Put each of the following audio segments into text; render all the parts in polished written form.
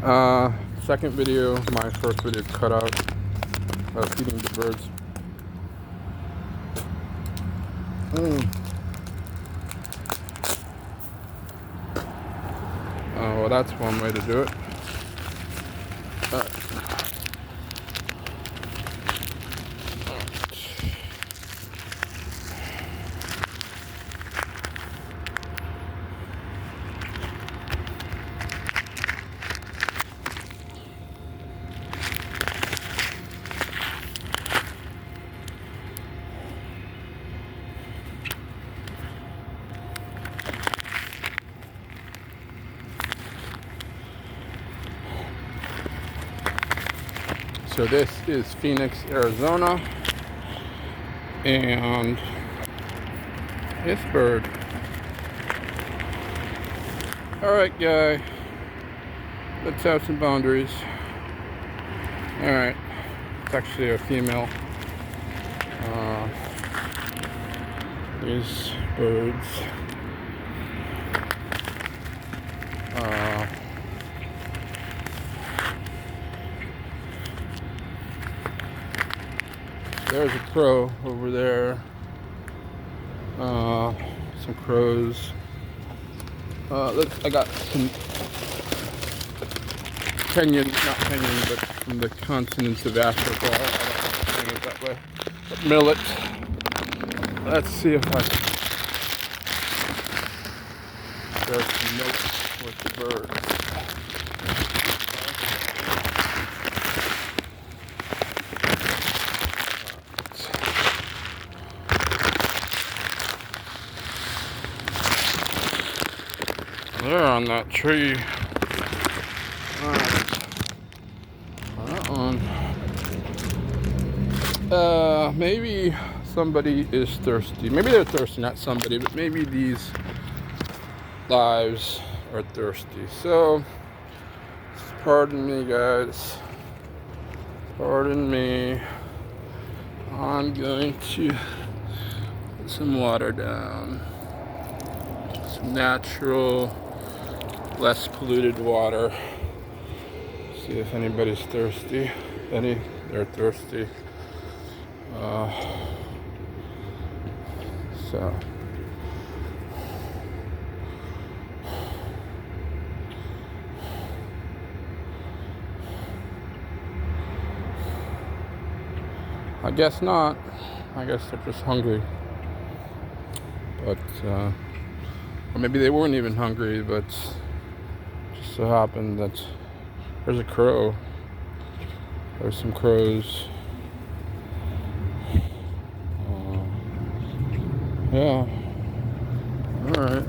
Second video, my first video cut out of feeding the birds. Well, that's one way to do it. So this is Phoenix, Arizona, and this bird. All right, guy, let's have some boundaries. All right, it's actually a female. These birds. There's a crow over there. Some crows. I got some Kenyan, not Kenyan, but from the continents of Africa. I don't know if I'm saying it that way. But millet. Let's see if I can share some notes with the birds. They're on that tree. Alright. That one. Maybe somebody is thirsty. Maybe they're thirsty, not somebody, but maybe these lives are thirsty. So, pardon me, guys. Pardon me. I'm going to put some water down. Some natural, less polluted water. See if anybody's thirsty. They're thirsty. So I guess not. I guess they're just hungry. But or maybe they weren't even hungry, but just so happened that there's a crow. There's some crows. Yeah. Alright.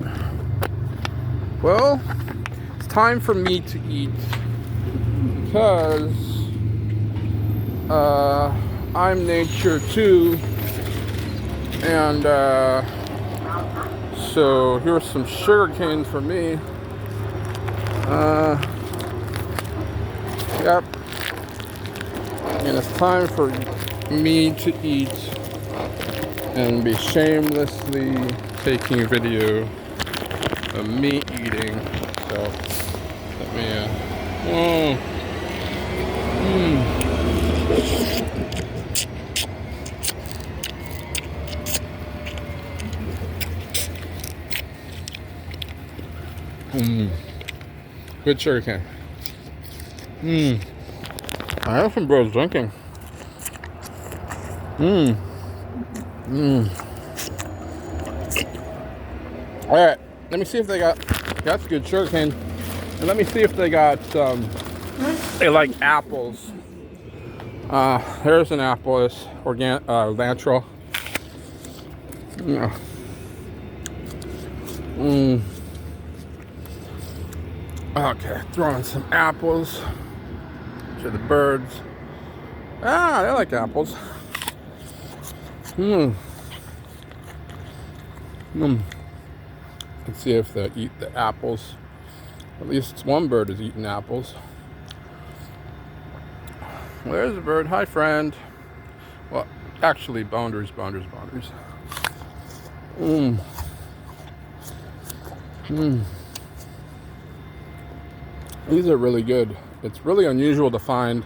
Well, it's time for me to eat. Because I'm nature too. And so here's some sugar cane for me. Yep. And it's time for me to eat and be shamelessly taking video of me eating. So let me good sugar cane. I have some birds drinking. Alright, let me see if they that's good sugar cane. And let me see if they got they like apples. Here's an apple, it's natural. Yeah. Okay, throwing some apples to the birds. They like apples. Let's see if they eat the apples. At least one bird is eating apples. Well, there's a bird. Hi, friend. Well, actually, boundaries. These are really good. It's really unusual to find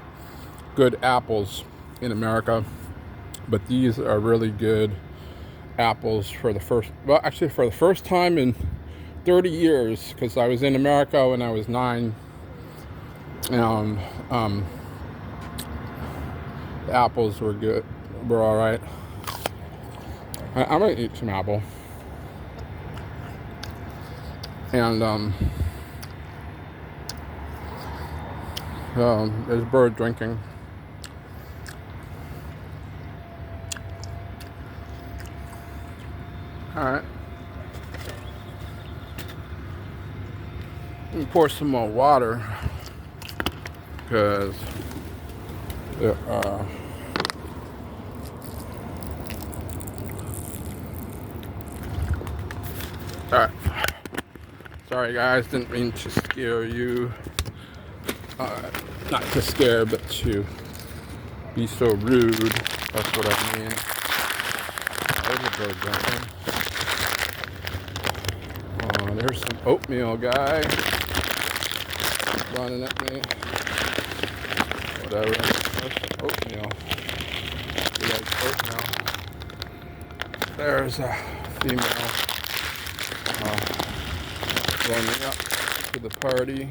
good apples in America, but these are really good apples for the first time in 30 years, because I was in America when I was 9. And the apples were all right. I'm gonna eat some apple. And there's a bird drinking. All right. Let me pour some more water, because there are all right. Sorry guys, didn't mean to scare you. Not to scare, but to be so rude. That's what I mean. There's a bird jumping. There's some oatmeal guy running at me. Whatever. There's some oatmeal. He likes oatmeal. There's a female running up to the party.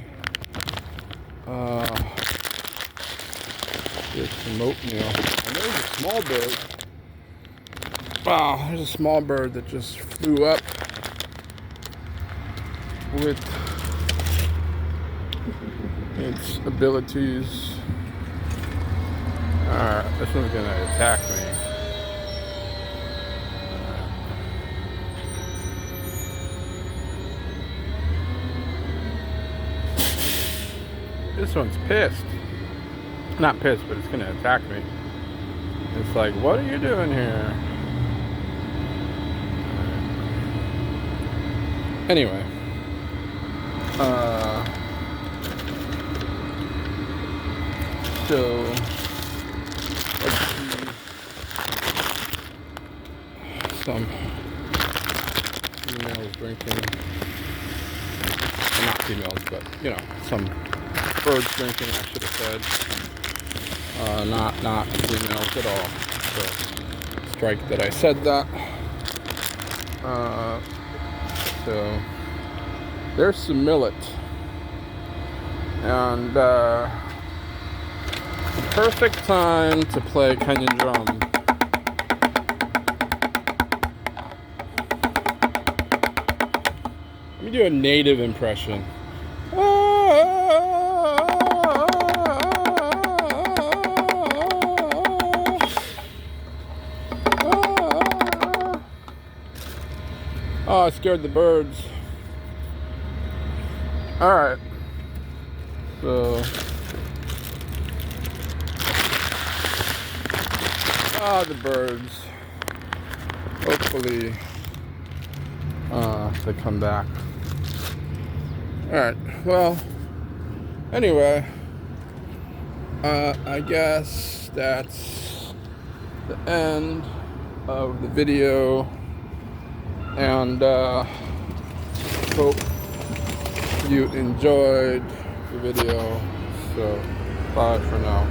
There's some oatmeal. And there's a small bird. Wow, there's a small bird that just flew up with its abilities. Alright, this one's gonna attack me. This one's pissed. Not pissed, but it's gonna attack me. It's like, what are you doing here? Anyway. So let's see some females drinking. Well, not females, but some birds drinking, I should have said. Not females at all. So strike that I said that. So there's some millet, and perfect time to play Kenyan drum. Let me do a native impression. Oh, I scared the birds. Alright. So. The birds. Hopefully, they come back. Alright, well, anyway, I guess that's the end of the video. And hope you enjoyed the video. So bye for now.